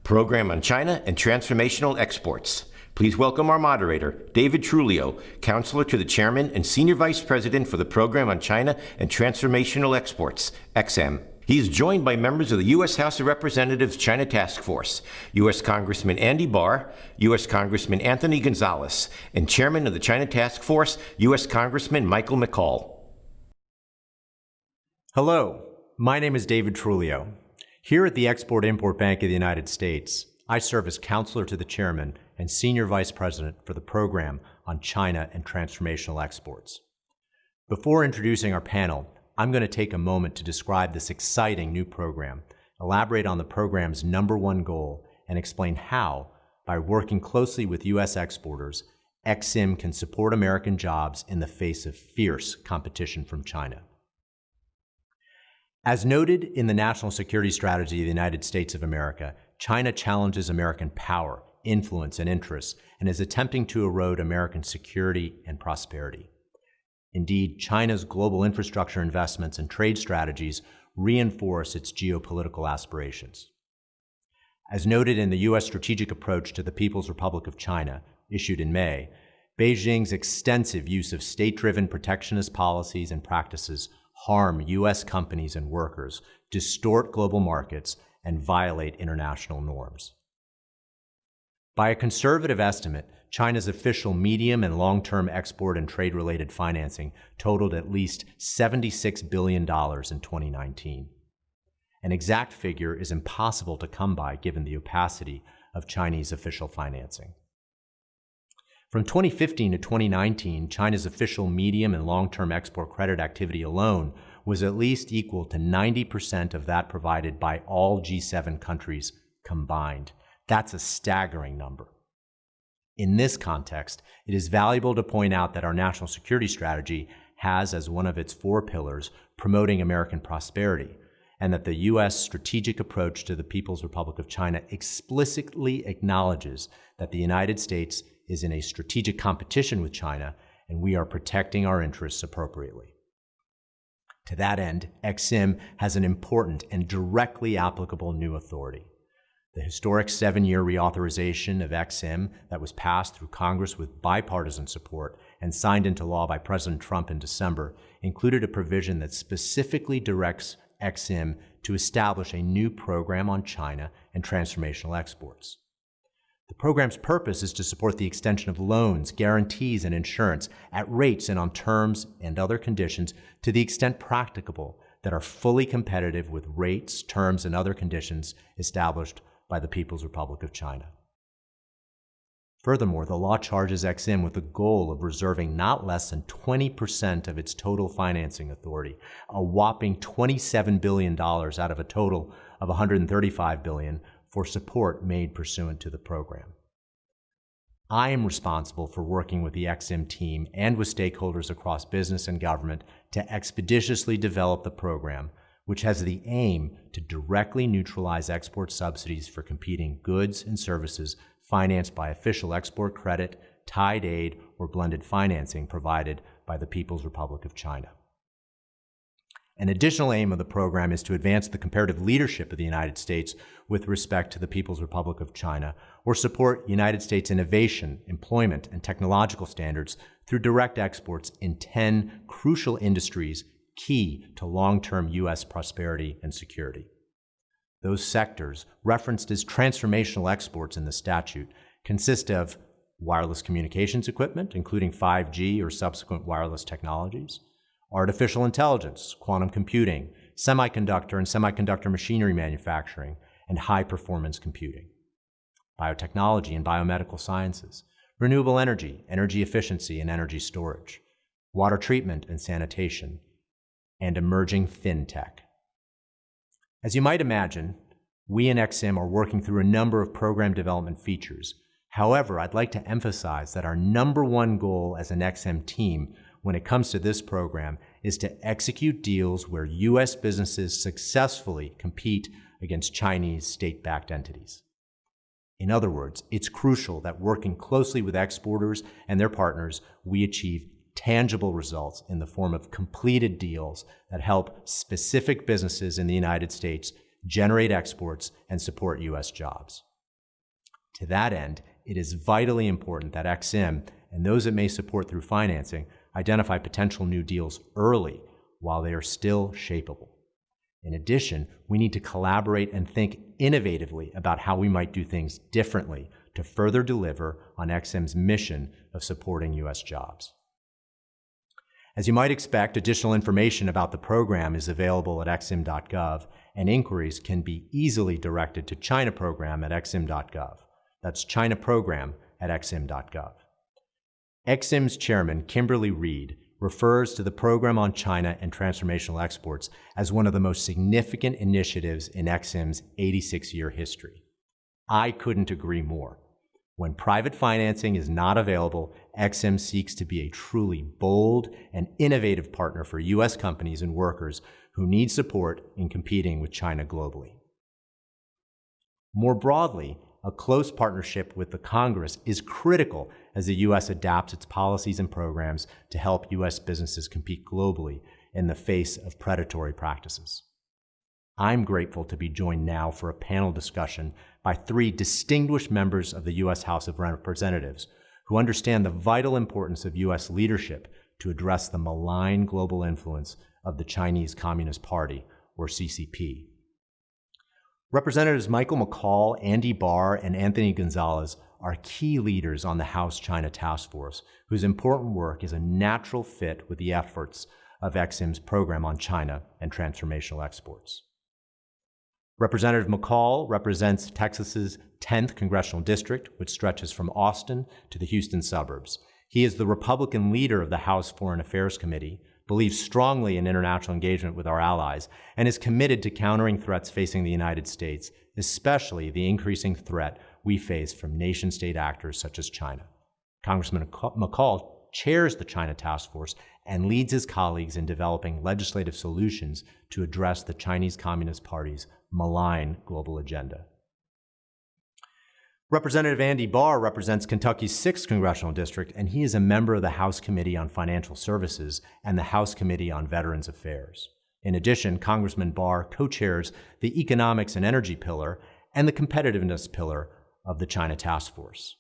Program on China and Transformational Exports. Please welcome our moderator, David Trulio, Counselor to the Chairman and Senior Vice President for the Program on China and Transformational Exports, XM. He is joined by members of the U.S. House of Representatives China Task Force, U.S. Congressman Andy Barr, U.S. Congressman Anthony Gonzalez, and Chairman of the China Task Force, U.S. Congressman Michael McCaul. Hello, my name is David Trulio. Here at the Export-Import Bank of the United States, I serve as Counselor to the Chairman and Senior Vice President for the Program on China and Transformational Exports. Before introducing our panel, I'm going to take a moment to describe this exciting new program, elaborate on the program's number one goal, and explain how, by working closely with U.S. exporters, EXIM can support American jobs in the face of fierce competition from China. As noted in the National Security Strategy of the United States of America, China challenges American power, influence, and interests, and is attempting to erode American security and prosperity. Indeed, China's global infrastructure investments and trade strategies reinforce its geopolitical aspirations. As noted in the U.S. Strategic Approach to the People's Republic of China, issued in May, Beijing's extensive use of state-driven protectionist policies and practices harm U.S. companies and workers, distort global markets, and violate international norms. By a conservative estimate, China's official medium and long-term export and trade-related financing totaled at least $76 billion in 2019. An exact figure is impossible to come by given the opacity of Chinese official financing. From 2015 to 2019, China's official medium and long-term export credit activity alone was at least equal to 90% of that provided by all G7 countries combined. That's a staggering number. In this context, it is valuable to point out that our national security strategy has as one of its four pillars promoting American prosperity, and that the U.S. strategic approach to the People's Republic of China explicitly acknowledges that the United States is in a strategic competition with China, and we are protecting our interests appropriately. To that end, EXIM has an important and directly applicable new authority. The historic 7-year reauthorization of EXIM that was passed through Congress with bipartisan support and signed into law by President Trump in December included a provision that specifically directs EXIM to establish a new program on China and transformational exports. The program's purpose is to support the extension of loans, guarantees, and insurance at rates and on terms and other conditions to the extent practicable that are fully competitive with rates, terms, and other conditions established by the People's Republic of China. Furthermore, the law charges EXIM with the goal of reserving not less than 20% of its total financing authority, a whopping $27 billion out of a total of $135 billion for support made pursuant to the program. I am responsible for working with the EXIM team and with stakeholders across business and government to expeditiously develop the program, which has the aim to directly neutralize export subsidies for competing goods and services financed by official export credit, tied aid, or blended financing provided by the People's Republic of China. An additional aim of the program is to advance the comparative leadership of the United States with respect to the People's Republic of China, or support United States innovation, employment, and technological standards through direct exports in 10 crucial industries key to long-term U.S. prosperity and security. Those sectors, referenced as transformational exports in the statute, consist of wireless communications equipment, including 5G or subsequent wireless technologies, artificial intelligence, quantum computing, semiconductor and semiconductor machinery manufacturing, and high-performance computing, biotechnology and biomedical sciences, renewable energy, energy efficiency and energy storage, water treatment and sanitation, and emerging fintech. As you might imagine, we in EXIM are working through a number of program development features. However, I'd like to emphasize that our number one goal as an EXIM team when it comes to this program is to execute deals where U.S. businesses successfully compete against Chinese state-backed entities. In other words, it's crucial that working closely with exporters and their partners, we achieve tangible results in the form of completed deals that help specific businesses in the United States generate exports and support U.S. jobs. To that end, it is vitally important that EXIM and those it may support through financing identify potential new deals early while they are still shapeable. In addition, we need to collaborate and think innovatively about how we might do things differently to further deliver on EXIM's mission of supporting U.S. jobs. As you might expect, additional information about the program is available at exim.gov, and inquiries can be easily directed to China Program at exim.gov. That's China Program at exim.gov. EXIM's chairman, Kimberly Reed, refers to the Program on China and Transformational Exports as one of the most significant initiatives in EXIM's 86-year history. I couldn't agree more. When private financing is not available, EXIM seeks to be a truly bold and innovative partner for U.S. companies and workers who need support in competing with China globally. More broadly, a close partnership with the Congress is critical as the U.S. adapts its policies and programs to help U.S. businesses compete globally in the face of predatory practices. I'm grateful to be joined now for a panel discussion by three distinguished members of the U.S. House of Representatives who understand the vital importance of U.S. leadership to address the malign global influence of the Chinese Communist Party, or CCP. Representatives Michael McCaul, Andy Barr, and Anthony Gonzalez are key leaders on the House China Task Force, whose important work is a natural fit with the efforts of EXIM's Program on China and Transformational Exports. Representative McCaul represents Texas's 10th Congressional District, which stretches from Austin to the Houston suburbs. He is the Republican leader of the House Foreign Affairs Committee, believes strongly in international engagement with our allies, and is committed to countering threats facing the United States, especially the increasing threat we face from nation-state actors such as China. Congressman McCaul chairs the China Task Force and leads his colleagues in developing legislative solutions to address the Chinese Communist Party's malign global agenda. Representative Andy Barr represents Kentucky's 6th Congressional District, and he is a member of the House Committee on Financial Services and the House Committee on Veterans Affairs. In addition, Congressman Barr co-chairs the Economics and Energy Pillar and the Competitiveness Pillar of the China Task Force.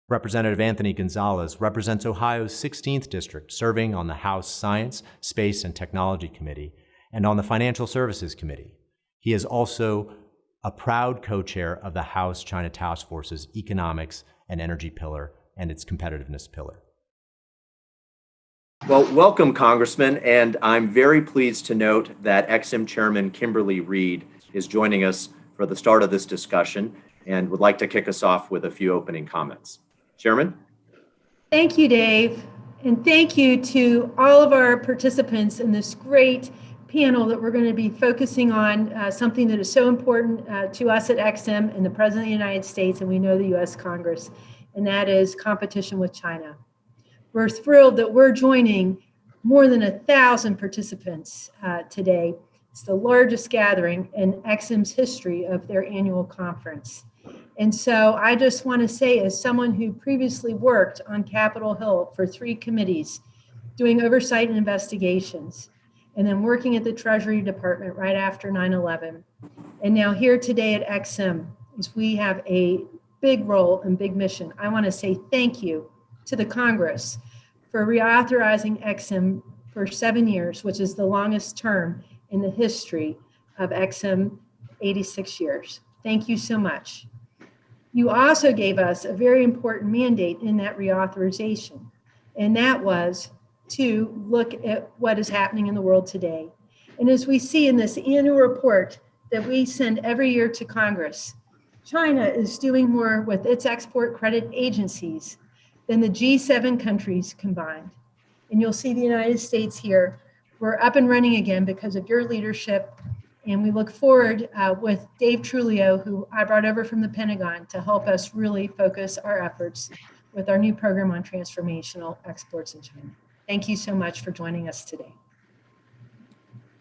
Representative Anthony Gonzalez represents Ohio's 16th District, serving on the House Science, Space, and Technology Committee and on the Financial Services Committee. He is also a proud co-chair of the House China Task Force's Economics and Energy Pillar and its Competitiveness Pillar. Well, welcome, Congressman, and I'm very pleased to note that EXIM Chairman Kimberly Reed is joining us for the start of this discussion and would like to kick us off with a few opening comments. Chairman? Thank you, Dave, and thank you to all of our participants in this great panel that we're going to be focusing on something that is so important to us at EXIM and the President of the United States, and we know the U.S. Congress, and that is competition with China. We're thrilled that we're joining more than 1,000 participants today. It's the largest gathering in EXIM's history of their annual conference. And so I just want to say, as someone who previously worked on Capitol Hill for 3 committees, doing oversight and investigations, and then working at the Treasury Department right after 9/11, and now here today at EXIM, as we have a big role and big mission, I want to say thank you to the Congress for reauthorizing EXIM for 7 years, which is the longest term in the history of EXIM, 86 years. Thank you so much. You also gave us a very important mandate in that reauthorization, and that was to look at what is happening in the world today. And as we see in this annual report that we send every year to Congress, China is doing more with its export credit agencies than the G7 countries combined. And you'll see the United States here. We're up and running again because of your leadership. And we look forward with Dave Trulio, who I brought over from the Pentagon, to help us really focus our efforts with our new program on transformational exports in China. Thank you so much for joining us today.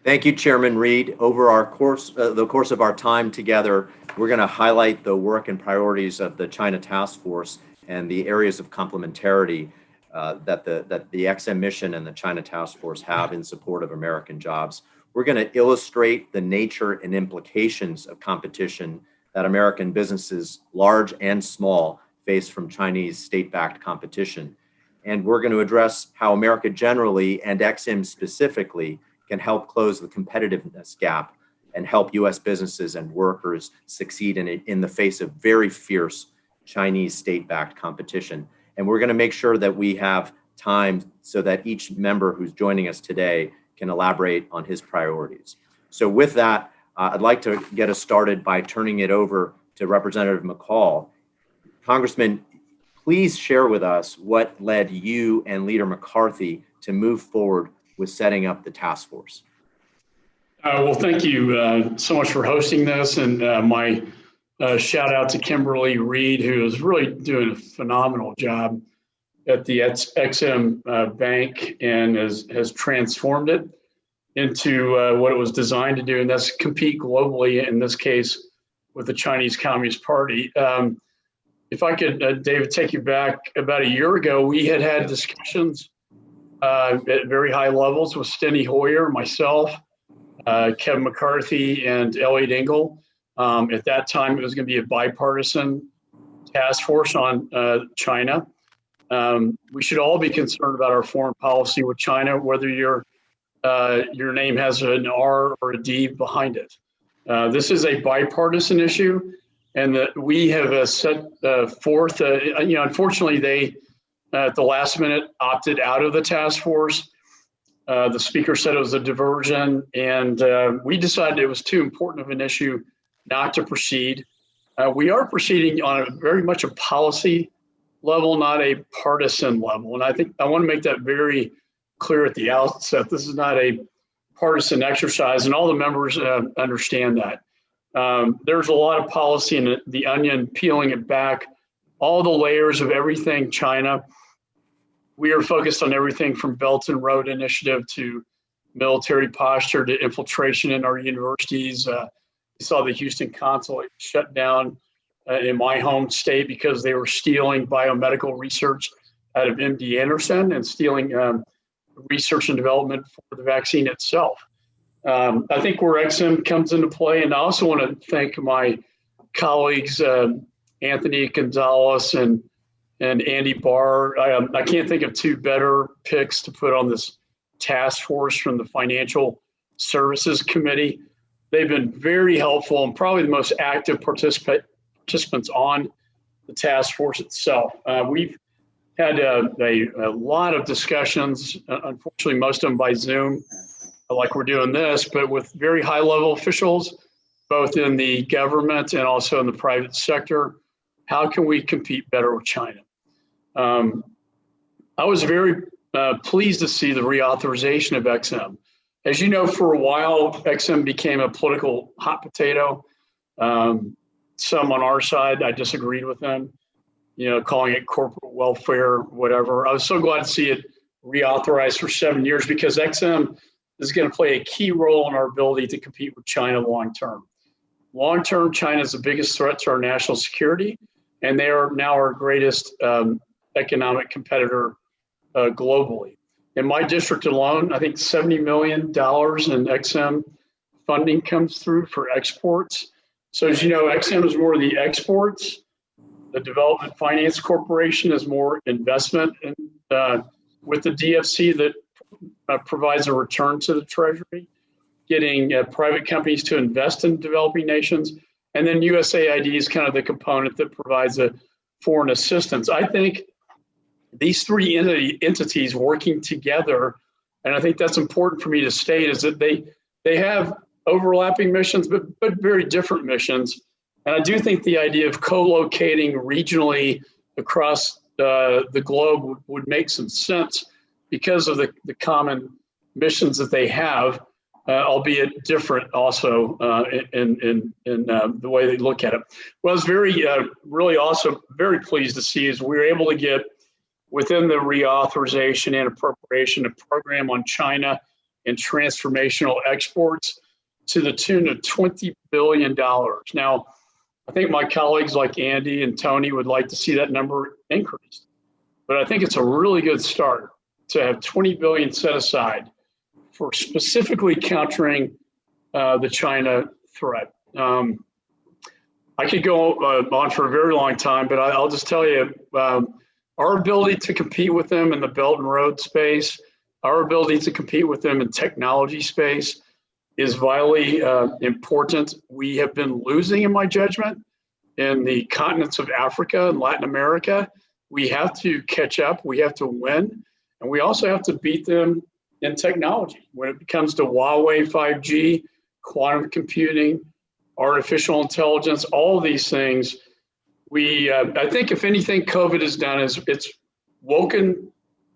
Thank you, Chairman Reed. Over the course of our time together, we're going to highlight the work and priorities of the China Task Force and the areas of complementarity that the EXIM mission and the China Task Force have in support of American jobs. We're going to illustrate the nature and implications of competition that American businesses, large and small, face from Chinese state-backed competition. And we're going to address how America generally and EXIM specifically can help close the competitiveness gap and help U.S. businesses and workers succeed in the face of very fierce Chinese state-backed competition. And we're going to make sure that we have time so that each member who's joining us today can elaborate on his priorities. So with that, I'd like to get us started by turning it over to Representative McCall. Congressman, please share with us what led you and Leader McCarthy to move forward with setting up the task force. Well, thank you so much for hosting this, and my shout out to Kimberly Reed, who is really doing a phenomenal job at the EXIM Bank and has transformed it into what it was designed to do, and that's compete globally, in this case, with the Chinese Communist Party. If I could, David, take you back about a year ago, we had discussions at very high levels with Steny Hoyer, myself, Kevin McCarthy, and Elliot Engel. At that time, it was going to be a bipartisan task force on China. We should all be concerned about our foreign policy with China, whether your name has an R or a D behind it. This is a bipartisan issue, and that we have set forth. Unfortunately, they at the last minute opted out of the task force. The speaker said it was a diversion, and we decided it was too important of an issue not to proceed. We are proceeding on very much a policy level, not a partisan level. And I think I want to make that very clear at the outset. This is not a partisan exercise, and all the members understand that. There's a lot of policy in the onion, peeling it back, all the layers of everything China. We are focused on everything from Belt and Road Initiative to military posture to infiltration in our universities. We saw the Houston consulate shut down in my home state because they were stealing biomedical research out of MD Anderson and stealing research and development for the vaccine itself. I think where EXIM comes into play, and I also want to thank my colleagues, Anthony Gonzalez and Andy Barr. I can't think of two better picks to put on this task force from the Financial Services Committee. They've been very helpful and probably the most active participants on the task force itself. We've had a lot of discussions, unfortunately, most of them by Zoom, like we're doing this, but with very high-level officials, both in the government and also in the private sector. How can we compete better with China? I was very pleased to see the reauthorization of EXIM. As you know, for a while, EXIM became a political hot potato. Some on our side, I disagreed with them, calling it corporate welfare, whatever. I was so glad to see it reauthorized for 7 years because EXIM is going to play a key role in our ability to compete with China long term. Long term, China is the biggest threat to our national security, and they are now our greatest economic competitor globally. In my district alone, I think $70 million in EXIM funding comes through for exports. So as you know, EXIM is more the exports. The Development Finance Corporation is more investment with the DFC that provides a return to the Treasury, getting private companies to invest in developing nations. And then USAID is kind of the component that provides a foreign assistance. I think these three entities working together, and I think that's important for me to state, is that they have overlapping missions, but very different missions. And I do think the idea of co-locating regionally across the globe would make some sense because of the common missions that they have, albeit different also in the way they look at it. What I was really also very pleased to see is we were able to get within the reauthorization and appropriation a program on China and transformational exports to the tune of $20 billion. Now, I think my colleagues like Andy and Tony would like to see that number increased, but I think it's a really good start to have $20 billion set aside for specifically countering the China threat. I could go on for a very long time, but I'll just tell you, our ability to compete with them in the Belt and Road space, our ability to compete with them in technology space is vitally important. We have been losing, in my judgment, in the continents of Africa and Latin America. We have to catch up. We have to win. And we also have to beat them in technology. When it comes to Huawei 5G, quantum computing, artificial intelligence, all of these things, I think if anything COVID has done is it's woken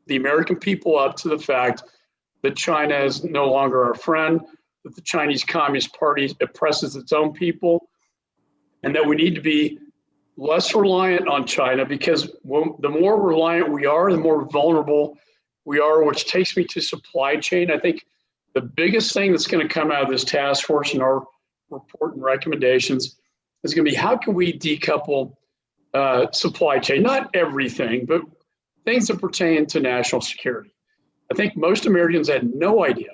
the American people up to the fact that China is no longer our friend, that the Chinese Communist Party oppresses its own people, and that we need to be less reliant on China, because the more reliant we are, the more vulnerable we are, which takes me to supply chain. I think the biggest thing that's going to come out of this task force and our report and recommendations is going to be how can we decouple supply chain, not everything, but things that pertain to national security. I think most Americans had no idea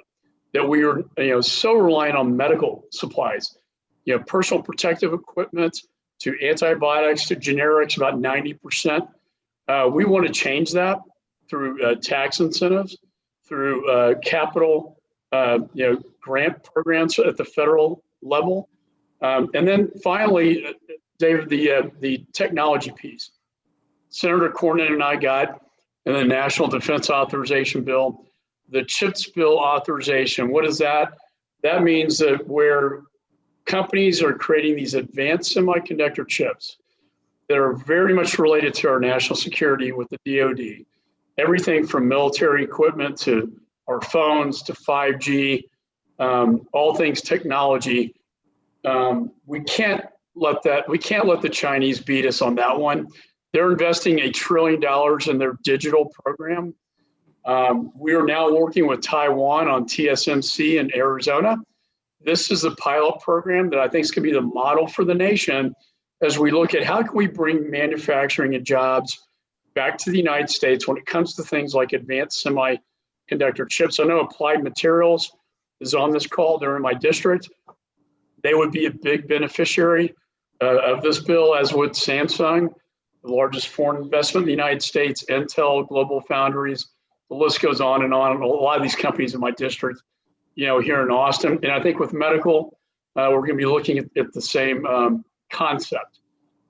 that we are so reliant on medical supplies, personal protective equipment, to antibiotics, to generics, about 90%. We want to change that through tax incentives, through capital, grant programs at the federal level. And then finally, David, the technology piece. Senator Cornyn and I got in the National Defense Authorization Bill, the CHIPS bill authorization. What is that? That means that where companies are creating these advanced semiconductor chips that are very much related to our national security with the DoD, everything from military equipment to our phones to 5G, all things technology. We can't let the Chinese beat us on that one. They're investing $1 trillion in their digital program. We are now working with Taiwan on TSMC in Arizona. This is a pilot program that I think is going to be the model for the nation as we look at how can we bring manufacturing and jobs back to the United States when it comes to things like advanced semiconductor chips. I know Applied Materials is on this call. They're in my district. They would be a big beneficiary of this bill, as would Samsung, the largest foreign investment in the United States, Intel, Global Foundries. The list goes on and on. A lot of these companies in my district, here in Austin. And I think with medical, we're going to be looking at the same concept.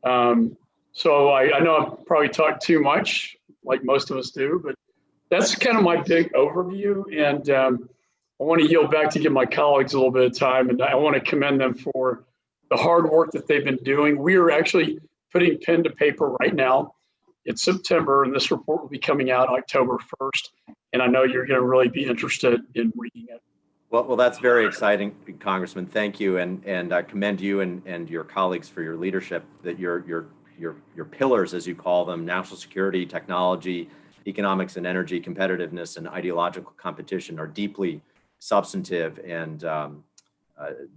So I know I've probably talked too much, like most of us do, but that's kind of my big overview. And I want to yield back to give my colleagues a little bit of time. And I want to commend them for the hard work that they've been doing. We are actually putting pen to paper right now. It's September, and this report will be coming out October 1st. And I know you're going to really be interested in reading it. Well, that's very exciting, Congressman. Thank you, and I commend you and your colleagues for your leadership. That your pillars, as you call them, national security, technology, economics and energy, competitiveness, and ideological competition, are deeply substantive. And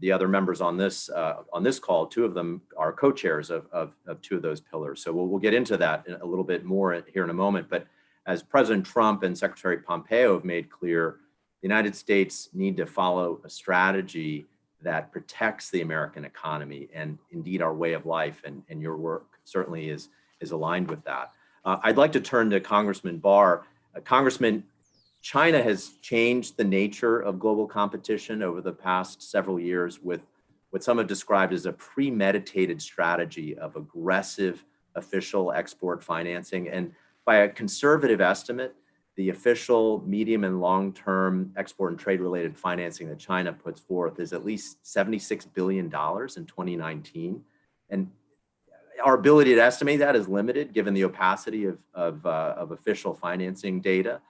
the other members on this call, two of them are co-chairs of two of those pillars. So we'll get into that a little bit more here in a moment. But as President Trump and Secretary Pompeo have made clear, the United States need to follow a strategy that protects the American economy and indeed our way of life. And your work certainly is aligned with that. I'd like to turn to Congressman Barr. Congressman, China has changed the nature of global competition over the past several years with what some have described as a premeditated strategy of aggressive official export financing. And by a conservative estimate, the official medium and long-term export and trade-related financing that China puts forth is at least $76 billion in 2019. And our ability to estimate that is limited given the opacity of official financing data.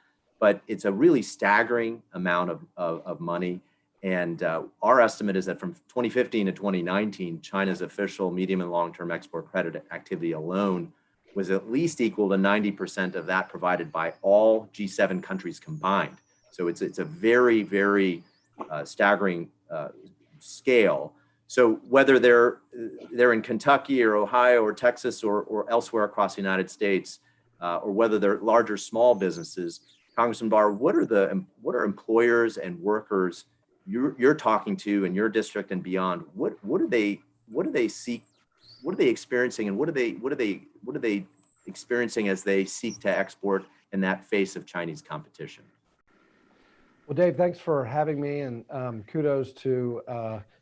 But it's a really staggering amount of money. And our estimate is that from 2015 to 2019, China's official medium and long-term export credit activity alone was at least equal to 90% of that provided by all G7 countries combined. So it's a very, very staggering scale. So whether they're in Kentucky or Ohio or Texas or elsewhere across the United States, or whether they're large or small businesses, Congressman Barr, what are employers and workers you're talking to in your district and beyond? What do they seek? what are they experiencing, and what are they experiencing as they seek to export in that face of Chinese competition? Well, Dave, thanks for having me, and kudos to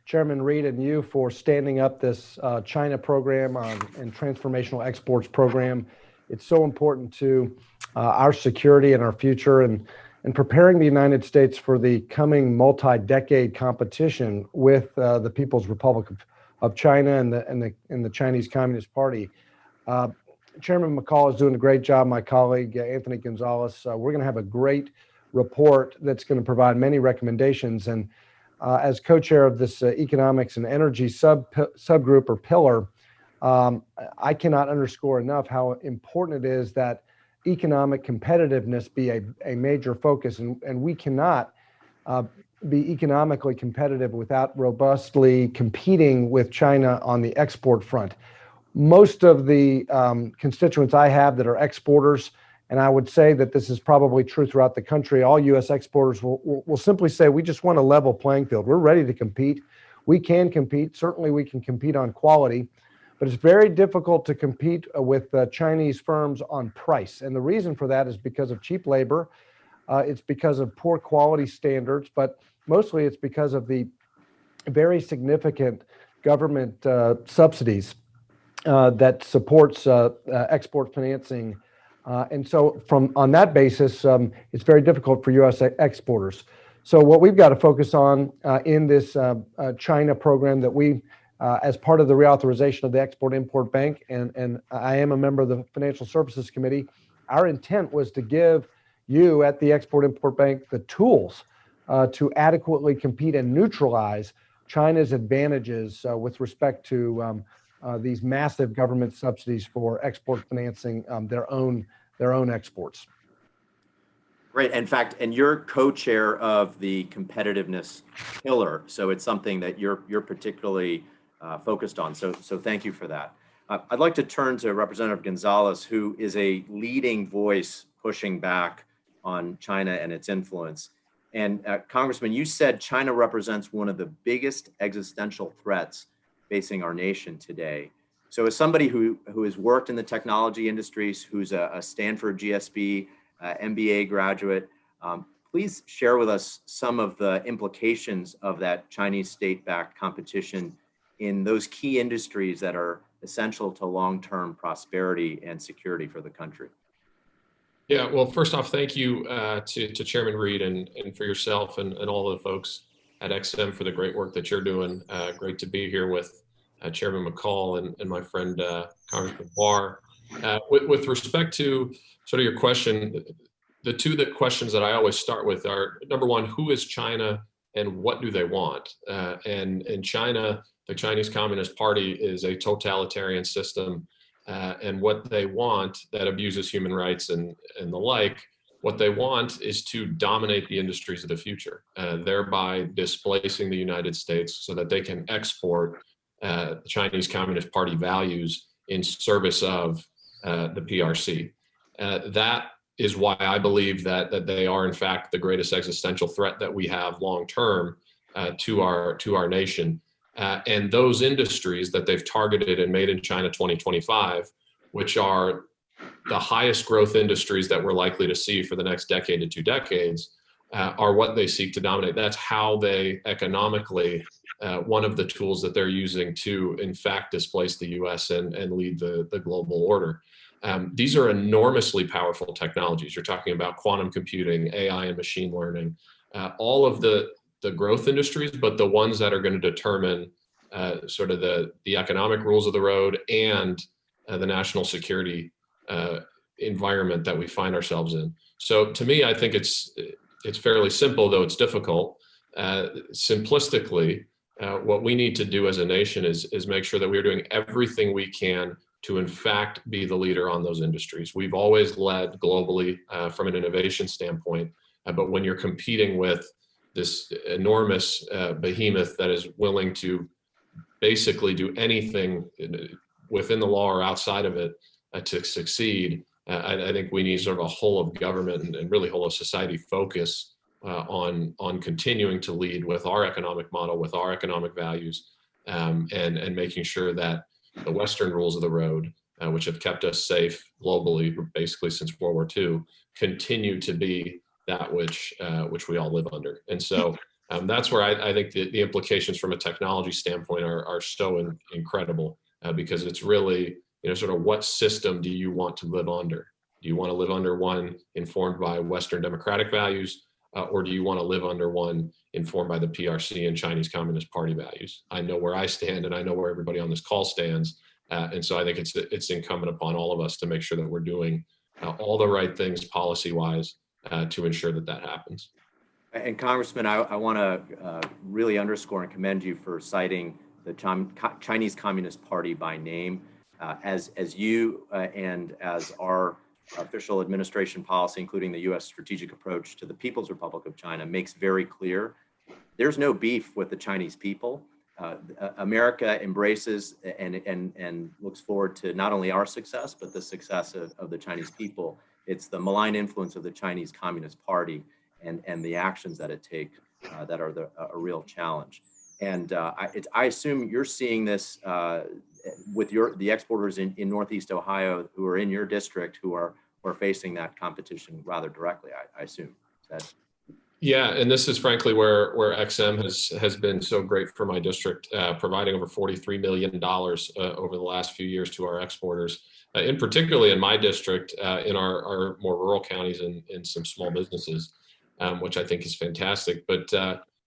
Chairman Reed and you for standing up this China program and transformational exports program. It's so important to our security and our future, and preparing the United States for the coming multi-decade competition with the People's Republic of China and the Chinese Communist Party. Chairman McCall is doing a great job. My colleague Anthony Gonzalez. We're going to have a great report that's going to provide many recommendations. And as co-chair of this economics and energy subgroup or pillar, I cannot underscore enough how important it is that economic competitiveness be a major focus. And we cannot be economically competitive without robustly competing with China on the export front. Most of the constituents I have that are exporters, and I would say that this is probably true throughout the country, all U.S. exporters will simply say, we just want a level playing field. We're ready to compete. We can compete. Certainly we can compete on quality, but it's very difficult to compete with Chinese firms on price. And the reason for that is because of cheap labor. It's because of poor quality standards, but mostly it's because of the very significant government subsidies that supports export financing. And so on that basis, it's very difficult for U.S. exporters. So what we've got to focus on in this China program that we, as part of the reauthorization of the Export-Import Bank, and I am a member of the Financial Services Committee, our intent was to give you at the Export-Import Bank the tools to adequately compete and neutralize China's advantages with respect to these massive government subsidies for export financing their own exports. Great. In fact, and you're co-chair of the competitiveness pillar, so it's something that you're particularly focused on. So thank you for that. I'd like to turn to Representative Gonzalez, who is a leading voice pushing back on China and its influence. And Congressman, you said China represents one of the biggest existential threats facing our nation today. So as somebody who has worked in the technology industries, who's a Stanford GSB MBA graduate, please share with us some of the implications of that Chinese state-backed competition in those key industries that are essential to long-term prosperity and security for the country. Yeah, well, first off, thank you to Chairman Reed and for yourself and all of the folks at XM for the great work that you're doing. Great to be here with Chairman McCall and my friend Congressman Barr. With respect to sort of your question, the questions that I always start with are, number one, who is China and what do they want? And in China, the Chinese Communist Party is a totalitarian system, and what they want that abuses human rights and the like, what they want is to dominate the industries of the future, thereby displacing the United States so that they can export the Chinese Communist Party values in service of the PRC. That is why I believe that they are in fact the greatest existential threat that we have long term to our nation. And those industries that they've targeted and Made in China 2025, which are the highest growth industries that we're likely to see for the next decade to 2 decades, are what they seek to dominate. That's how they economically, one of the tools that they're using to, in fact, displace the US and lead the global order. These are enormously powerful technologies. You're talking about quantum computing, AI and machine learning, all of the growth industries, but the ones that are going to determine sort of the economic rules of the road and the national security environment that we find ourselves in. So to me, I think it's fairly simple, though it's difficult. Simplistically, what we need to do as a nation is make sure that we're doing everything we can to in fact be the leader on those industries. We've always led globally from an innovation standpoint, but when you're competing with this enormous behemoth that is willing to basically do anything within the law or outside of it to succeed, I think we need sort of a whole of government and really whole of society focus on continuing to lead with our economic model, with our economic values, and making sure that the Western rules of the road, which have kept us safe globally, basically since World War II, continue to be that which we all live under. And so that's where I think the implications from a technology standpoint are so incredible, because it's really, sort of what system do you want to live under? Do you want to live under one informed by Western democratic values, or do you want to live under one informed by the PRC and Chinese Communist Party values? I know where I stand, and I know where everybody on this call stands. And so I think it's incumbent upon all of us to make sure that we're doing all the right things policy-wise to ensure that happens. And Congressman, I want to really underscore and commend you for citing the Chinese Communist Party by name. As you and as our official administration policy, including the U.S. strategic approach to the People's Republic of China, makes very clear, there's no beef with the Chinese people. America embraces and looks forward to not only our success, but the success of the Chinese people. It's the malign influence of the Chinese Communist Party and the actions that it takes that are a real challenge. And I assume you're seeing this with the exporters in Northeast Ohio who are in your district who are facing that competition rather directly, I assume. Yeah, and this is frankly where XM has been so great for my district, providing over $43 million over the last few years to our exporters, in particularly in my district, in our more rural counties and in some small businesses, which I think is fantastic. But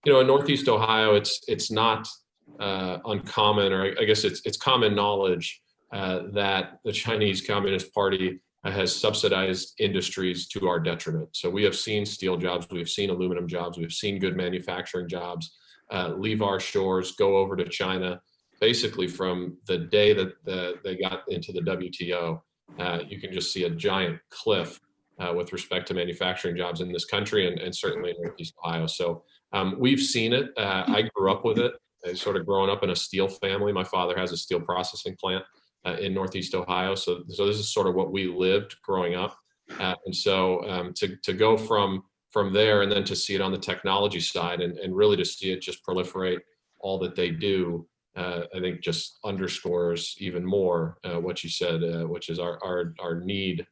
in Northeast Ohio, it's not uncommon, or I guess it's common knowledge that the Chinese Communist Party has subsidized industries to our detriment. So we have seen steel jobs, we have seen aluminum jobs, we've seen good manufacturing jobs leave our shores, go over to China. Basically from the day that they got into the WTO, you can just see a giant cliff with respect to manufacturing jobs in this country and certainly in Northeast Ohio. So we've seen it. I grew up with it. I sort of growing up in a steel family. My father has a steel processing plant in Northeast Ohio. So this is sort of what we lived growing up. And so to go from there and then to see it on the technology side and really to see it just proliferate all that they do, I think just underscores even more what you said, which is our need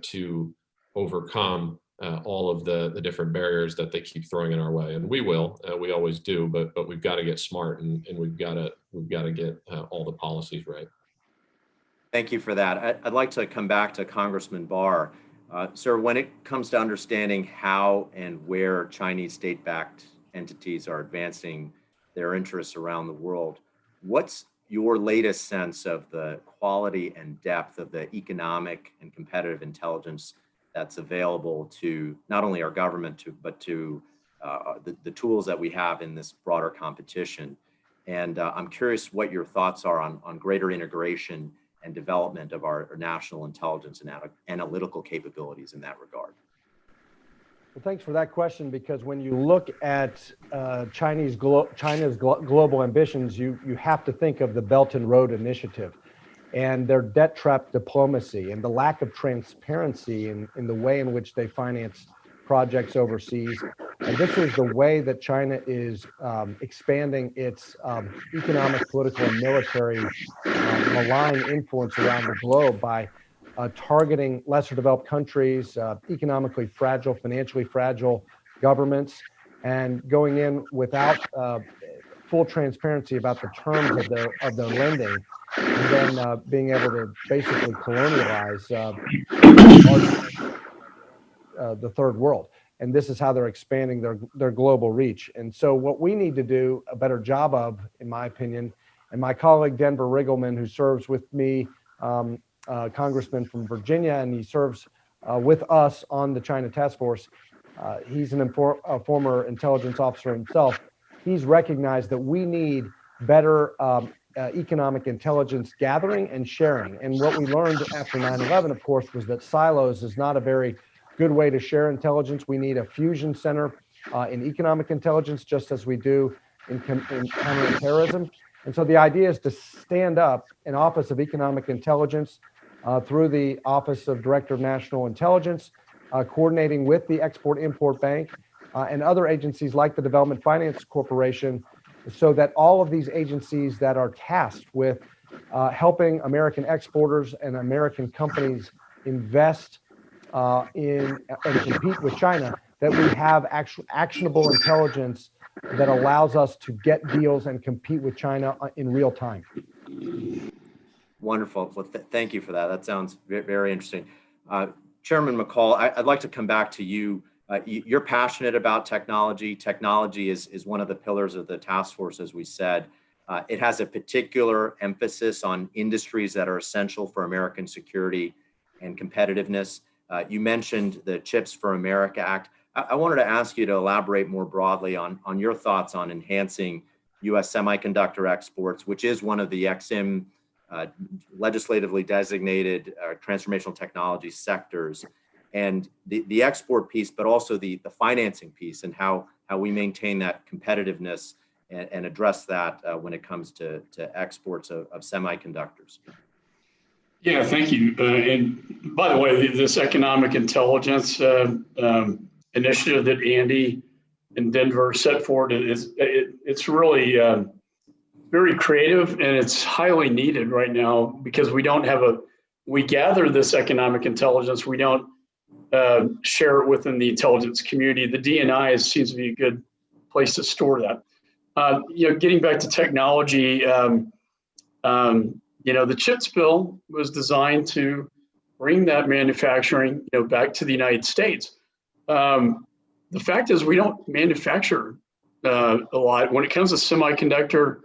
to overcome all of the different barriers that they keep throwing in our way. And we will, we always do, but we've got to get smart and we've got to get all the policies right. Thank you for that. I'd like to come back to Congressman Barr. Sir, when it comes to understanding how and where Chinese state-backed entities are advancing their interests around the world, what's your latest sense of the quality and depth of the economic and competitive intelligence that's available to not only our government, but to the tools that we have in this broader competition? And I'm curious what your thoughts are on greater integration and development of our national intelligence and analytical capabilities in that regard. Well, thanks for that question, because when you look at China's global ambitions, you have to think of the Belt and Road Initiative and their debt trap diplomacy and the lack of transparency in the way in which they finance projects overseas. And this is the way that China is expanding its economic, political, and military malign influence around the globe by targeting lesser developed countries, economically fragile, financially fragile governments, and going in without full transparency about the terms of their lending, and then being able to basically colonialize the third world. And this is how they're expanding their global reach. And so what we need to do a better job of, in my opinion, and my colleague Denver Riggleman, who serves with me, congressman from Virginia, and he serves with us on the China Task Force. He's a former intelligence officer himself. He's recognized that we need better economic intelligence gathering and sharing. And what we learned after 9/11, of course, was that silos is not a very good way to share intelligence. We need a fusion center in economic intelligence, just as we do in counterterrorism. And so the idea is to stand up an Office of Economic Intelligence through the Office of Director of National Intelligence, coordinating with the Export-Import Bank and other agencies like the Development Finance Corporation, so that all of these agencies that are tasked with helping American exporters and American companies invest in and compete with China, that we have actionable intelligence that allows us to get deals and compete with China in real time. Wonderful. Well, thank you for that. That sounds very interesting. Chairman McCaul, I'd like to come back to you. You're passionate about technology. Technology is one of the pillars of the task force, as we said. It has a particular emphasis on industries that are essential for American security and competitiveness. You mentioned the Chips for America Act. I wanted to ask you to elaborate more broadly on your thoughts on enhancing U.S. semiconductor exports, which is one of the EXIM legislatively designated transformational technology sectors, and the export piece, but also the financing piece, and how we maintain that competitiveness and address that when it comes to exports of semiconductors. Yeah, thank you. And by the way, this economic intelligence initiative that Andy in Denver set forward, it's really very creative, and it's highly needed right now, because we gather this economic intelligence, we don't share it within the intelligence community. The DNI seems to be a good place to store that. Getting back to technology, the CHIPS bill was designed to bring that manufacturing, back to the United States. The fact is, we don't manufacture a lot. When it comes to semiconductor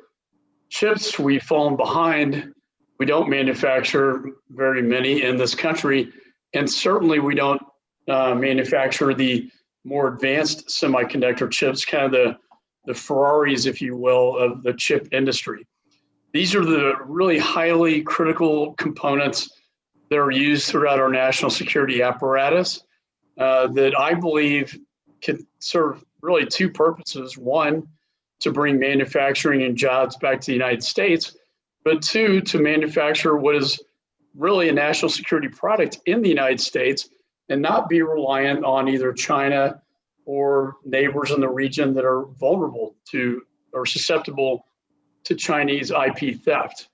chips, we've fallen behind. We don't manufacture very many in this country, and certainly we don't manufacture the more advanced semiconductor chips, kind of the Ferraris, if you will, of the chip industry. These are the really highly critical components that are used throughout our national security apparatus that I believe can serve really two purposes. One, to bring manufacturing and jobs back to the United States, but two, to manufacture what is really a national security product in the United States and not be reliant on either China or neighbors in the region that are vulnerable to or susceptible to Chinese IP theft.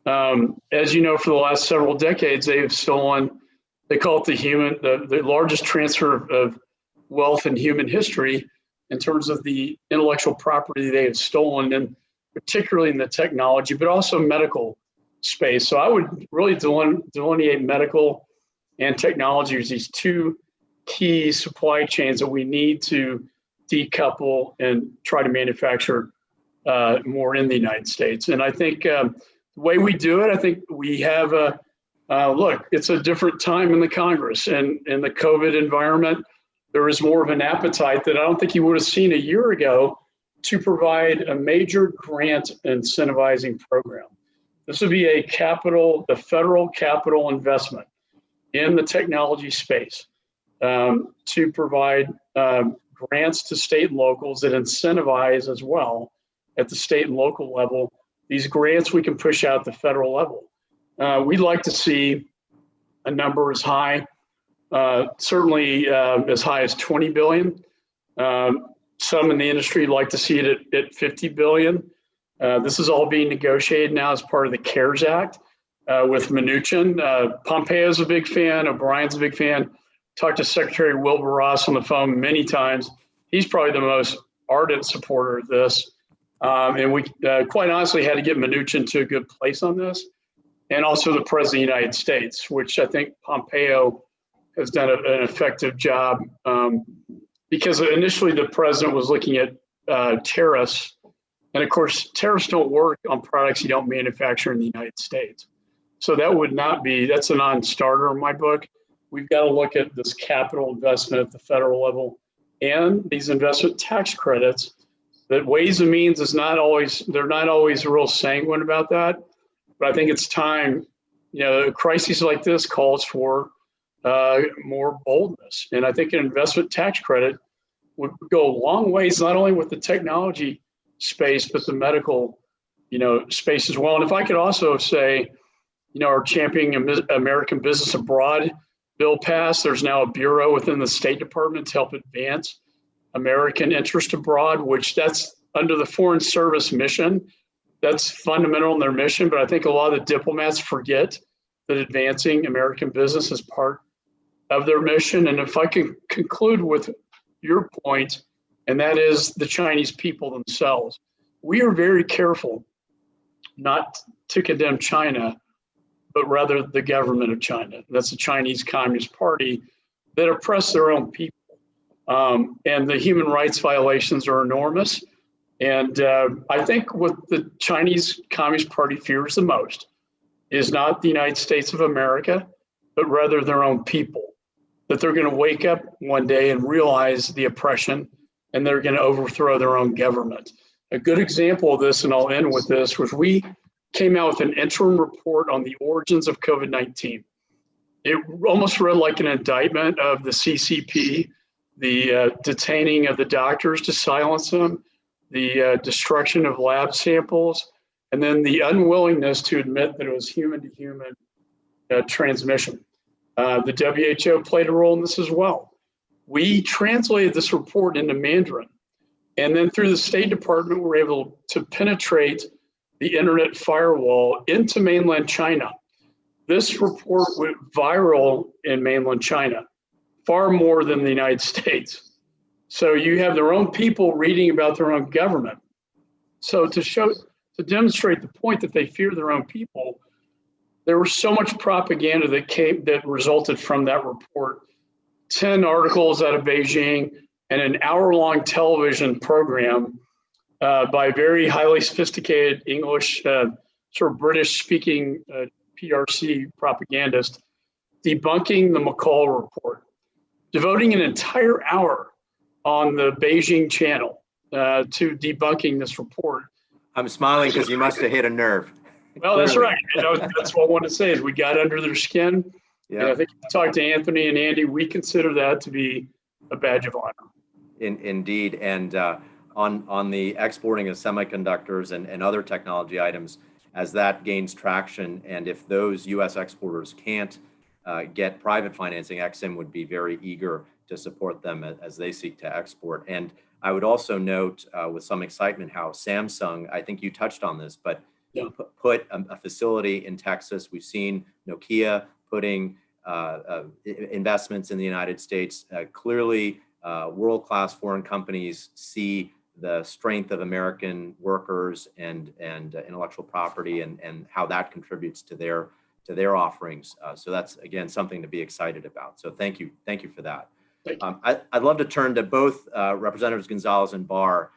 As you know, for the last several decades, they have stolen, they call it the largest transfer of wealth in human history in terms of the intellectual property they have stolen, and particularly in the technology, but also medical space. So I would really delineate medical and technology as these two key supply chains that we need to decouple and try to manufacture more in the United States. And I think the way we do it, I think we have look, it's a different time in the Congress, and in the COVID environment, there is more of an appetite that I don't think you would have seen a year ago to provide a major grant incentivizing program. This would be the federal capital investment in the technology space to provide grants to state and locals that incentivize as well at the state and local level. These grants we can push out at the federal level. We'd like to see a number as high, certainly as high as 20 billion. Some in the industry like to see it at 50 billion. This is all being negotiated now as part of the CARES Act with Mnuchin. Pompeo's a big fan, O'Brien's a big fan. Talked to Secretary Wilbur Ross on the phone many times. He's probably the most ardent supporter of this. And we quite honestly had to get Mnuchin to a good place on this. And also the President of the United States, which I think Pompeo has done an effective job. Because initially the president was looking at tariffs. And of course, tariffs don't work on products you don't manufacture in the United States. So that's a non-starter in my book. We've got to look at this capital investment at the federal level and these investment tax credits. That Ways and Means they're not always real sanguine about that. But I think it's time, a crisis like this calls for more boldness. And I think an investment tax credit would go a long ways, not only with the technology space, but the medical, space as well. And if I could also say, our Championing American Business Abroad bill passed, there's now a bureau within the State Department to help advance American interest abroad, which that's under the Foreign Service mission. That's fundamental in their mission, but I think a lot of the diplomats forget that advancing American business is part of their mission. And if I can conclude with your point, and that is the Chinese people themselves, we are very careful not to condemn China, but rather the government of China. That's the Chinese Communist Party that oppress their own people. And the human rights violations are enormous. And I think what the Chinese Communist Party fears the most is not the United States of America, but rather their own people. That they're going to wake up one day and realize the oppression, and they're going to overthrow their own government. A good example of this, and I'll end with this, was we came out with an interim report on the origins of COVID-19. It almost read like an indictment of the CCP, the detaining of the doctors to silence them, the destruction of lab samples, and then the unwillingness to admit that it was human-to-human transmission. The WHO played a role in this as well. We translated this report into Mandarin, and then through the State Department, we were able to penetrate the internet firewall into mainland China. This report went viral in mainland China, far more than the United States. So you have their own people reading about their own government. So to demonstrate the point that they fear their own people, there was so much propaganda that resulted from that report. 10 articles out of Beijing and an hour-long television program by very highly sophisticated English, sort of British-speaking PRC propagandist, debunking the McCall report, devoting an entire hour on the Beijing channel to debunking this report. I'm smiling because you must have hit a nerve. Well, that's right. That's what I wanted to say is we got under their skin. Yeah. And I think I talked to Anthony and Andy. We consider that to be a badge of honor. Indeed. And on the exporting of semiconductors and other technology items, as that gains traction, and if those U.S. exporters can't get private financing, EXIM would be very eager to support them as they seek to export. And I would also note with some excitement how Samsung, I think you touched on this, but put a facility in Texas. We've seen Nokia putting investments in the United States. Clearly, world-class foreign companies see the strength of American workers and intellectual property and how that contributes to their offerings. So that's, again, something to be excited about. So thank you for that. I'd love to turn to both Representatives Gonzalez and Barr,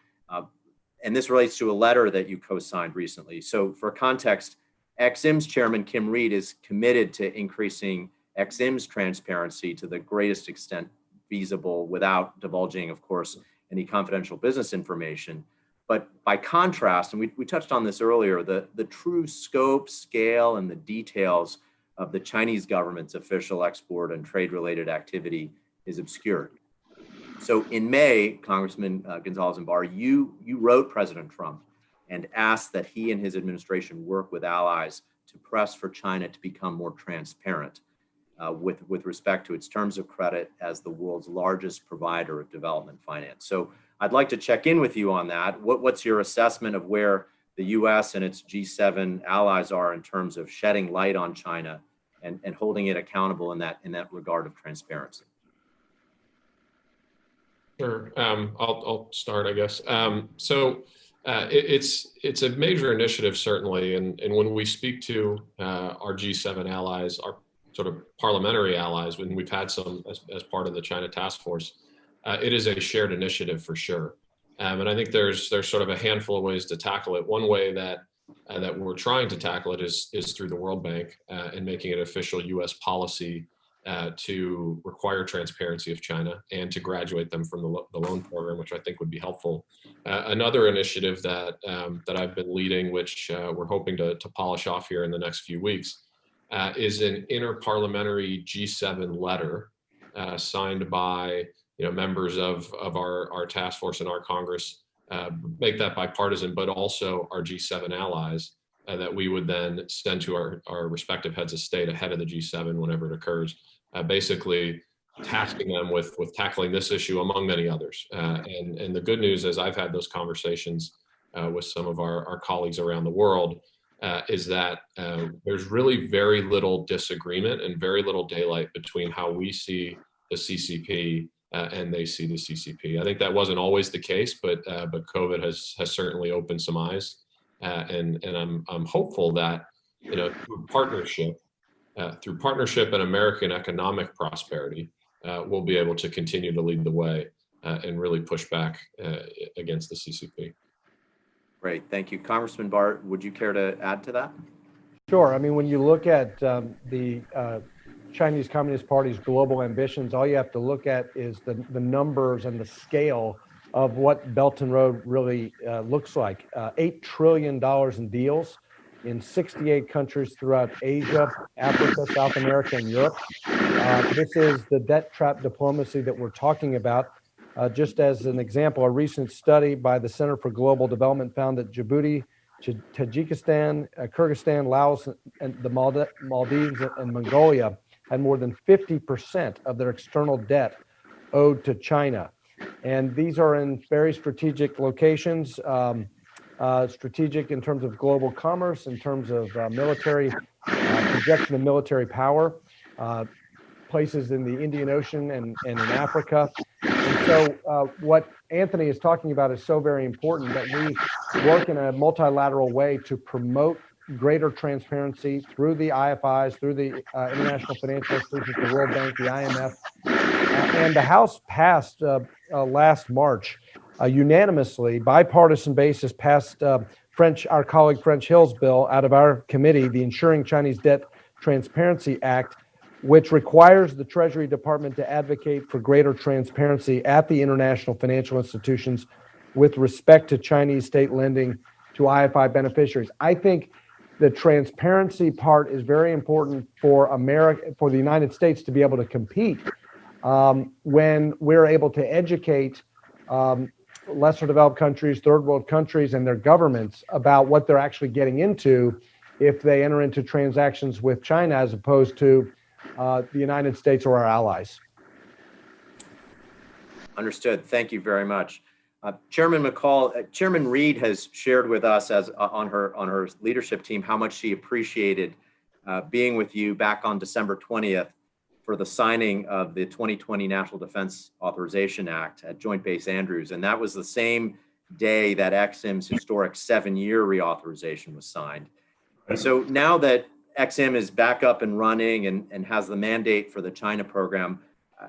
and this relates to a letter that you co-signed recently. So for context, EXIM's chairman, Kim Reed, is committed to increasing EXIM's transparency to the greatest extent feasible without divulging, of course, any confidential business information. But by contrast, and we touched on this earlier, the true scope, scale, and the details of the Chinese government's official export and trade-related activity is obscured. So in May, Congressman Gonzalez and Barr, you wrote President Trump and asked that he and his administration work with allies to press for China to become more transparent with respect to its terms of credit as the world's largest provider of development finance. So I'd like to check in with you on that. What's your assessment of where the U.S. and its G7 allies are in terms of shedding light on China and holding it accountable in that regard of transparency? Sure. I'll start, I guess. It's a major initiative, certainly. And when we speak to our G7 allies, our sort of parliamentary allies, when we've had some as part of the China task force, it is a shared initiative for sure. And I think there's sort of a handful of ways to tackle it. One way that we're trying to tackle it is through the World Bank and making it official U.S. policy to require transparency of China and to graduate them from the loan program, which I think would be helpful. Another initiative that I've been leading, which we're hoping to polish off here in the next few weeks, is an interparliamentary G7 letter signed by members of our task force and our Congress, make that bipartisan, but also our G7 allies that we would then send to our respective heads of state ahead of the G7 whenever it occurs, basically tasking them with tackling this issue among many others. And the good news is I've had those conversations with some of our colleagues around the world, is that there's really very little disagreement and very little daylight between how we see the CCP and they see the CCP. I think that wasn't always the case, but COVID has certainly opened some eyes, and I'm hopeful that through partnership and American economic prosperity, we'll be able to continue to lead the way and really push back against the CCP. Great, thank you. Congressman Barr, would you care to add to that? Sure. I mean, when you look at the Chinese Communist Party's global ambitions, all you have to look at is the numbers and the scale of what Belt and Road really looks like. $8 trillion in deals in 68 countries throughout Asia, Africa, South America, and Europe. This is the debt trap diplomacy that we're talking about. Just as an example, a recent study by the Center for Global Development found that Djibouti, Tajikistan, Kyrgyzstan, Laos, and the Maldives and Mongolia had more than 50% of their external debt owed to China. And these are in very strategic locations, strategic in terms of global commerce, in terms of military projection of military power, places in the Indian Ocean and in Africa. And so what Anthony is talking about is so very important, that we work in a multilateral way to promote greater transparency through the IFIs, through the International Financial Institutions, the World Bank, the IMF. And the House passed last March unanimously, bipartisan basis, passed our colleague French Hill's bill out of our committee, the Ensuring Chinese Debt Transparency Act, which requires the Treasury Department to advocate for greater transparency at the international financial institutions with respect to Chinese state lending to IFI beneficiaries. I think the transparency part is very important for America, for the United States to be able to compete when we're able to educate lesser developed countries, third world countries, and their governments about what they're actually getting into if they enter into transactions with China, as opposed to the United States or our allies. Understood. Thank you very much. Chairman McCall, Chairman Reed has shared with us as on her leadership team how much she appreciated being with you back on December 20th for the signing of the 2020 National Defense Authorization Act at Joint Base Andrews. And that was the same day that EXIM's historic 7-year reauthorization was signed. So now that EXIM is back up and running and has the mandate for the China program,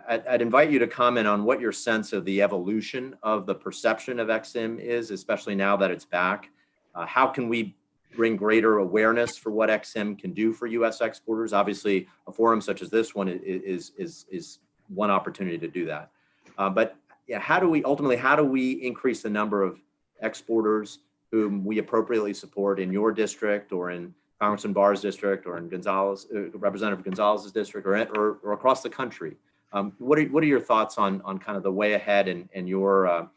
I'd invite you to comment on what your sense of the evolution of the perception of EXIM is, especially now that it's back. How can we bring greater awareness for what EXIM can do for U.S. exporters? Obviously, a forum such as this one is one opportunity to do that. But yeah, how do we increase the number of exporters whom we appropriately support in your district, or in Congressman Barr's district, or in Representative Gonzalez's district, or across the country? What are your thoughts on kind of the way ahead and your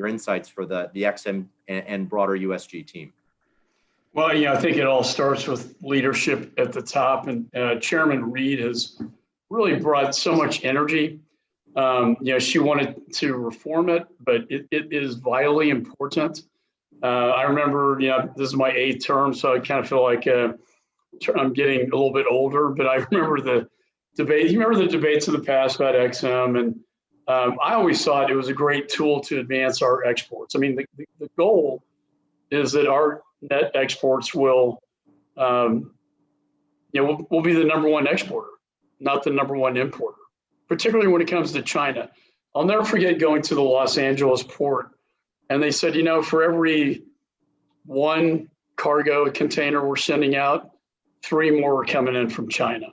insights for the EXIM and broader USG team? Well, I think it all starts with leadership at the top, and Chairman Reed has really brought so much energy. She wanted to reform it, but it is vitally important. I remember, this is my 8th term, so I kind of feel like I'm getting a little bit older, but I remember the debate. You remember the debates of the past about EXIM, and I always thought it was a great tool to advance our exports. I mean, the goal is that our net exports will be the #1 exporter, not the #1 importer, particularly when it comes to China. I'll never forget going to the Los Angeles port, and they said, for every 1 cargo container we're sending out, 3 more are coming in from China.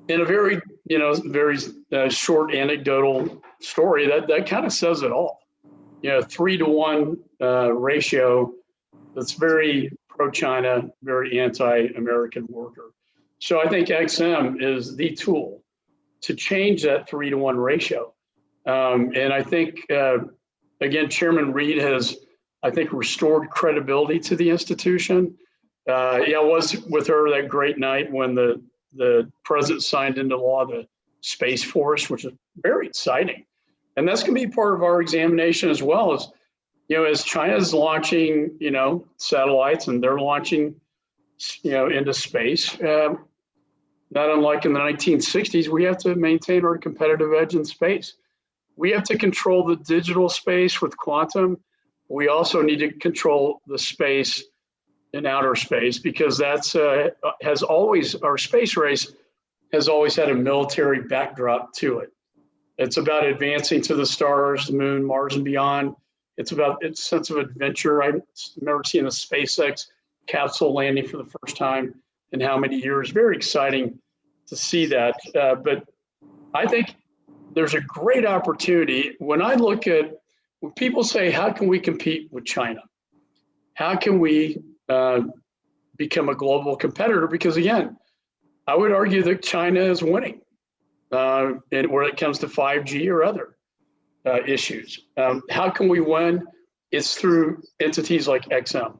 In a very, very short anecdotal story, that kind of says it all. 3-to-1 ratio that's very pro-China, very anti-American worker. So I think EXIM is the tool to change that 3-to-1 ratio. And I think, again, Chairman Reed has, I think, restored credibility to the institution. I was with her that great night when the president signed into law the Space Force, which is very exciting. And that's going to be part of our examination as well, is as China's launching, satellites and they're launching, into space, not unlike in the 1960s, we have to maintain our competitive edge in space. We have to control the digital space with quantum. We also need to control the space in outer space, because that's our space race has always had a military backdrop to it. It's about advancing to the stars, the moon, Mars, and beyond. It's about its sense of adventure. I remember seeing a SpaceX capsule landing for the first time in how many years. Very exciting to see that. But I think there's a great opportunity. When people say, how can we compete with China? How can we become a global competitor? Because again, I would argue that China is winning and where it comes to 5G or other issues. How can we win? It's through entities like XM.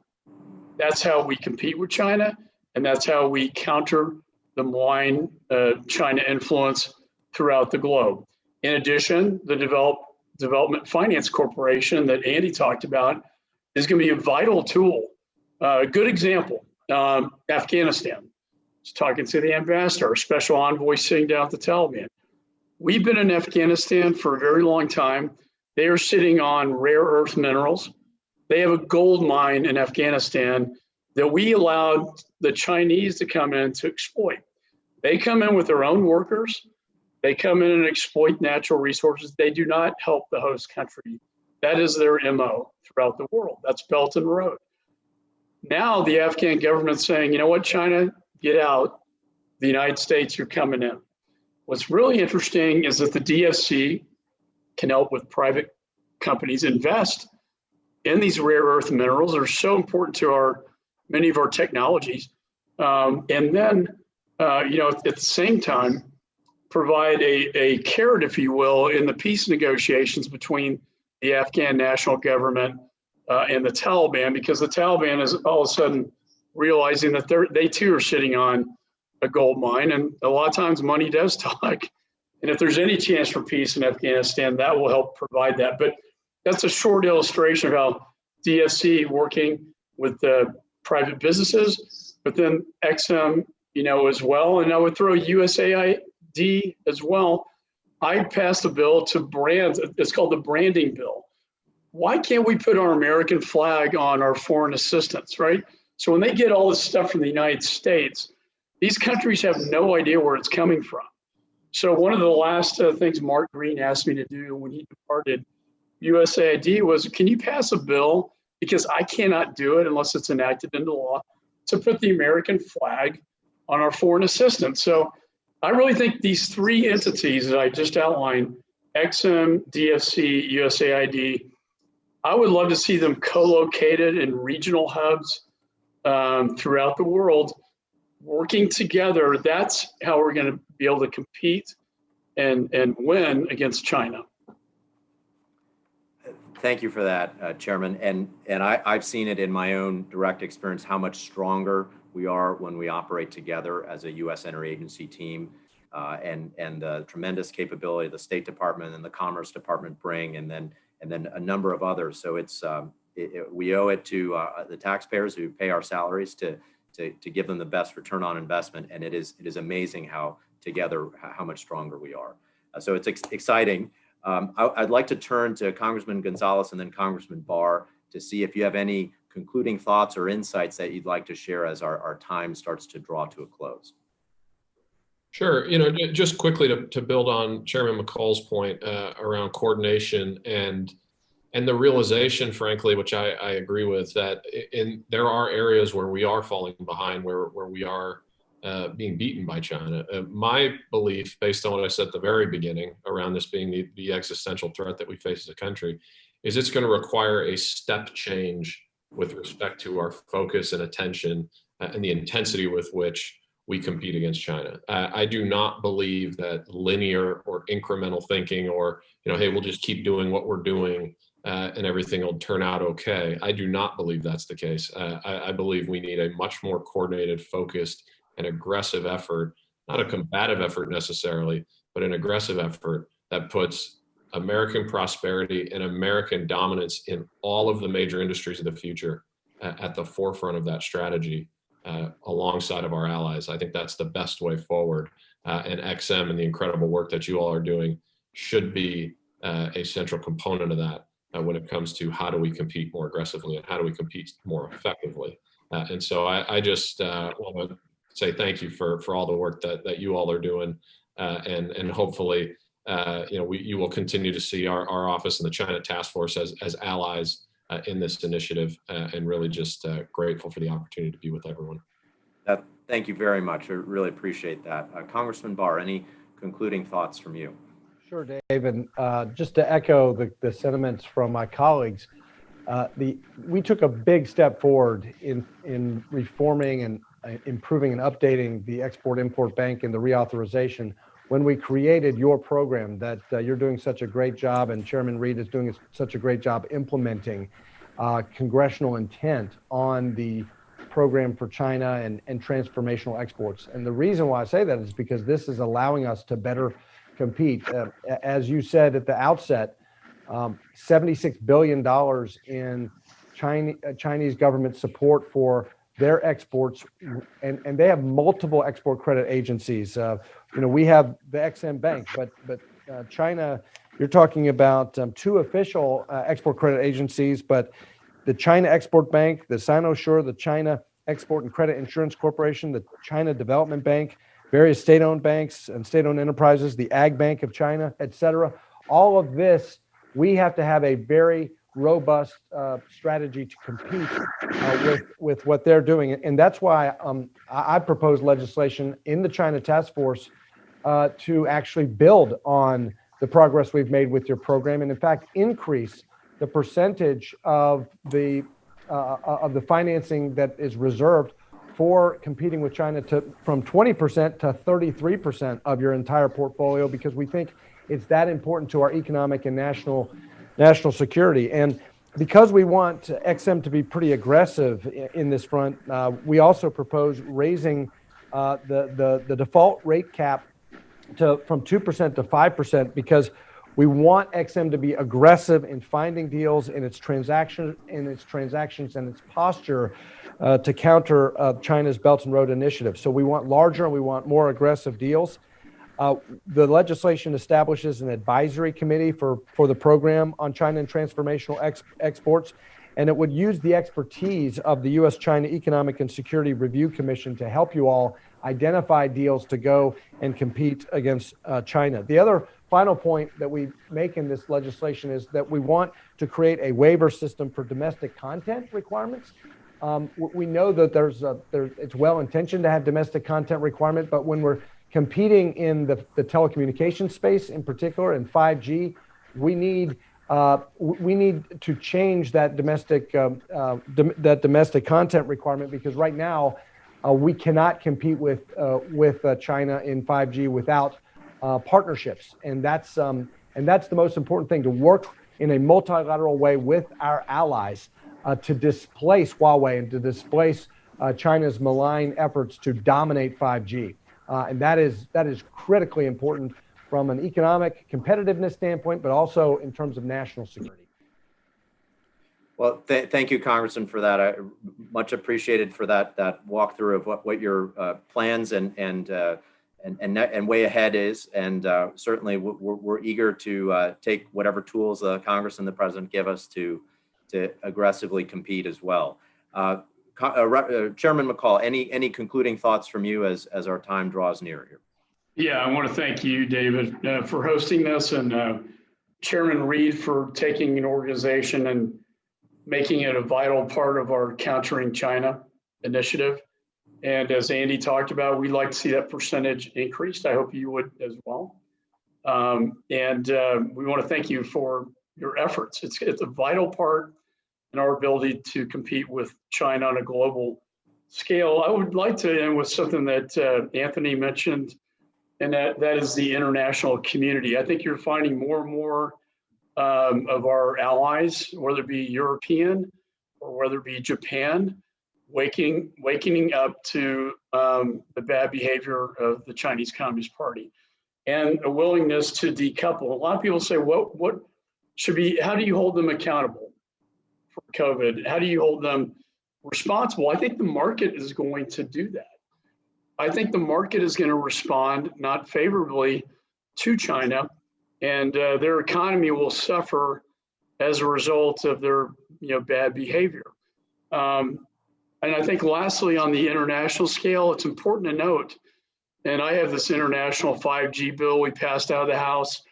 That's how we compete with China, and that's how we counter the malign China influence throughout the globe. In addition, the Development Finance Corporation that Andy talked about is going to be a vital tool. A good example, Afghanistan. I was talking to the ambassador, our special envoy sitting down with the Taliban. We've been in Afghanistan for a very long time. They are sitting on rare earth minerals. They have a gold mine in Afghanistan that we allowed the Chinese to come in to exploit. They come in with their own workers. They come in and exploit natural resources. They do not help the host country. That is their MO throughout the world. That's Belt and Road. Now the Afghan government's saying, you know what, China, get out. The United States, you're coming in. What's really interesting is that the DFC can help with private companies invest in these rare earth minerals that are so important to many of our technologies. And then, at the same time, provide a carrot, if you will, in the peace negotiations between the Afghan national government and the Taliban, because the Taliban is all of a sudden realizing that they too are sitting on a gold mine, and a lot of times money does talk. And if there's any chance for peace in Afghanistan, that will help provide that. But that's a short illustration of how DFC working with private businesses, but then XM, as well. And I would throw USAID as well. I passed a bill to brand. It's called the branding bill. Why can't we put our American flag on our foreign assistance, right? So when they get all this stuff from the United States, these countries have no idea where it's coming from. So one of the last things Mark Green asked me to do when he departed USAID was, can you pass a bill, because I cannot do it unless it's enacted into law, to put the American flag on our foreign assistance. So I really think these three entities that I just outlined, XM, DFC, USAID, I would love to see them co-located in regional hubs throughout the world, working together. That's how we're going to be able to compete and win against China. Thank you for that, Chairman. And I've seen it in my own direct experience, how much stronger we are when we operate together as a U.S. interagency team, and the tremendous capability the State Department and the Commerce Department bring, and then a number of others. So we owe it to the taxpayers who pay our salaries to give them the best return on investment. And it is amazing how much stronger we are. So it's exciting. I'd like to turn to Congressman Gonzalez and then Congressman Barr to see if you have any concluding thoughts or insights that you'd like to share as our time starts to draw to a close. Sure. Just quickly to build on Chairman McCall's point around coordination and the realization, frankly, which I agree with, that there are areas where we are falling behind, where we are being beaten by China. My belief, based on what I said at the very beginning around this being the existential threat that we face as a country, is it's going to require a step change with respect to our focus and attention and the intensity with which we compete against China. I do not believe that linear or incremental thinking, or hey, we'll just keep doing what we're doing and everything will turn out okay. I do not believe that's the case. I believe we need a much more coordinated, focused, and aggressive effort, not a combative effort necessarily, but an aggressive effort that puts American prosperity and American dominance in all of the major industries of the future at the forefront of that strategy alongside of our allies. I think that's the best way forward. And XM and the incredible work that you all are doing should be a central component of that when it comes to how do we compete more aggressively and how do we compete more effectively. And so I just want to say thank you for all the work that you all are doing, and hopefully you will continue to see our office and the China Task Force as allies in this initiative, and really just grateful for the opportunity to be with everyone. Thank you very much. I really appreciate that. Congressman Barr, any concluding thoughts from you? Sure, Dave. And just to echo the sentiments from my colleagues, we took a big step forward in reforming and improving and updating the Export-Import Bank and the reauthorization when we created your program that you're doing such a great job, and Chairman Reed is doing such a great job implementing congressional intent on the program for China and transformational exports. And the reason why I say that is because this is allowing us to better compete. As you said at the outset, $76 billion in Chinese government support for their exports, and they have multiple export credit agencies. We have the XM Bank, but China, you're talking about two official export credit agencies, but the China Export Bank, the Sinosure, the China Export and Credit Insurance Corporation, the China Development Bank, various state-owned banks and state-owned enterprises, the Ag Bank of China, et cetera. All of this, we have to have a very robust strategy to compete with what they're doing. And that's why I proposed legislation in the China Task Force to actually build on the progress we've made with your program, and in fact, increase the percentage of the financing that is reserved for competing with China from 20% to 33% of your entire portfolio, because we think it's that important to our economic and national security. And because we want XM to be pretty aggressive in this front, we also propose raising the default rate cap from 2% to 5%, because we want XM to be aggressive in finding deals in its transactions and its posture to counter China's Belt and Road Initiative. So we want larger and we want more aggressive deals. The legislation establishes an advisory committee for the program on China and transformational exports, and it would use the expertise of the U.S.-China Economic and Security Review Commission to help you all identify deals to go and compete against China. The other final point that we make in this legislation is that we want to create a waiver system for domestic content requirements. We know that it's well-intentioned to have domestic content requirement, but when we're competing in the telecommunications space in particular, and 5G, we need to change that domestic content requirement, because right now we cannot compete with China in 5G without partnerships, and that's the most important thing, to work in a multilateral way with our allies to displace Huawei and to displace China's malign efforts to dominate 5G. And that is critically important from an economic competitiveness standpoint, but also in terms of national security. Well, thank you, Congressman, for that. I much appreciated for that walkthrough of what your plans and way ahead is. And certainly we're eager to take whatever tools Congress and the President give us to aggressively compete as well. Chairman McCall, any concluding thoughts from you as our time draws near here? Yeah, I want to thank you, David, for hosting this, and Chairman Reed for taking an organization and making it a vital part of our Countering China initiative. And as Andy talked about, we'd like to see that percentage increased. I hope you would as well. And we want to thank you for your efforts. It's a vital part in our ability to compete with China on a global scale. I would like to end with something that Anthony mentioned, and that is the international community. I think you're finding more and more of our allies, whether it be European or whether it be Japan, waking up to the bad behavior of the Chinese Communist Party. and a willingness to decouple. A lot of people say, what should be, how do you hold them accountable for COVID? How do you hold them responsible? I think the market is going to do that. I think the market is going to respond not favorably to China, and their economy will suffer as a result of their bad behavior. And I think lastly, on the international scale, it's important to note, and I have this international 5G bill we passed out of the House,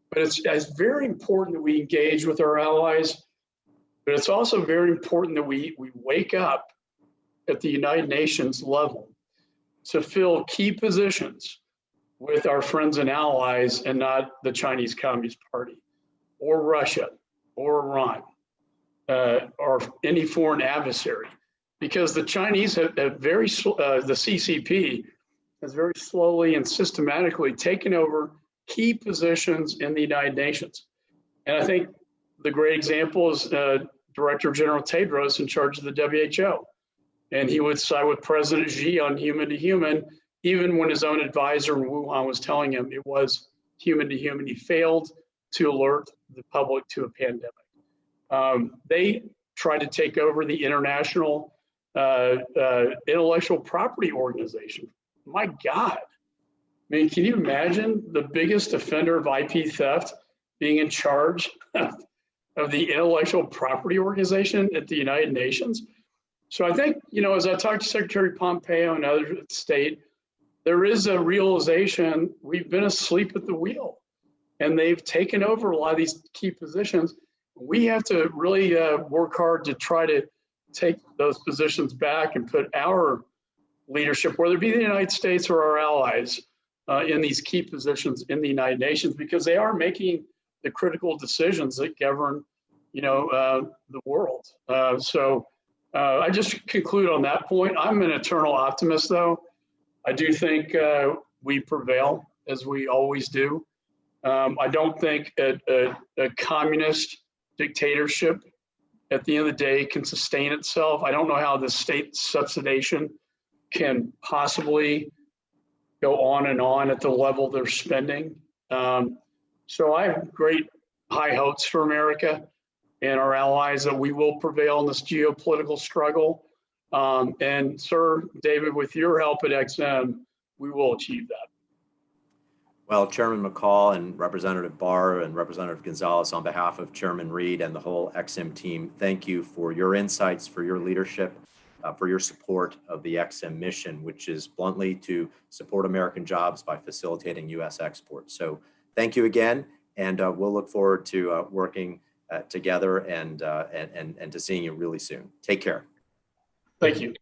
but it's very important that we engage with our allies, but it's also very important that we wake up at the United Nations level to fill key positions with our friends and allies and not the Chinese Communist Party or Russia or Iran or any foreign adversary. Because the Chinese have the CCP has very slowly and systematically taken over key positions in the United Nations. And I think the great example is Director General Tedros in charge of the WHO. And he would side with President Xi on human to human, even when his own advisor in Wuhan was telling him it was human to human. He failed to alert the public to a pandemic. They tried to take over the International Intellectual Property Organization. My God. I mean, can you imagine the biggest offender of IP theft being in charge of the Intellectual Property Organization at the United Nations? So I think, as I talked to Secretary Pompeo and others at the state, there is a realization we've been asleep at the wheel and they've taken over a lot of these key positions. We have to really work hard to try to take those positions back and put our leadership, whether it be the United States or our allies, in these key positions in the United Nations, because they are making the critical decisions that govern, the world. So I just conclude on that point. I'm an eternal optimist, though. I do think we prevail, as we always do. I don't think a communist dictatorship at the end of the day can sustain itself. I don't know how the state subsidization can possibly go on and on at the level they're spending. So I have great high hopes for America and our allies that we will prevail in this geopolitical struggle. And Sir David, with your help at XM, we will achieve that. Well, Chairman McCaul and Representative Barr and Representative Gonzalez, on behalf of Chairman Reed and the whole XM team, thank you for your insights, for your leadership, for your support of the XM mission, which is bluntly to support American jobs by facilitating U.S. exports. So thank you again, and we'll look forward to working together and to seeing you really soon. Take care. Thank you.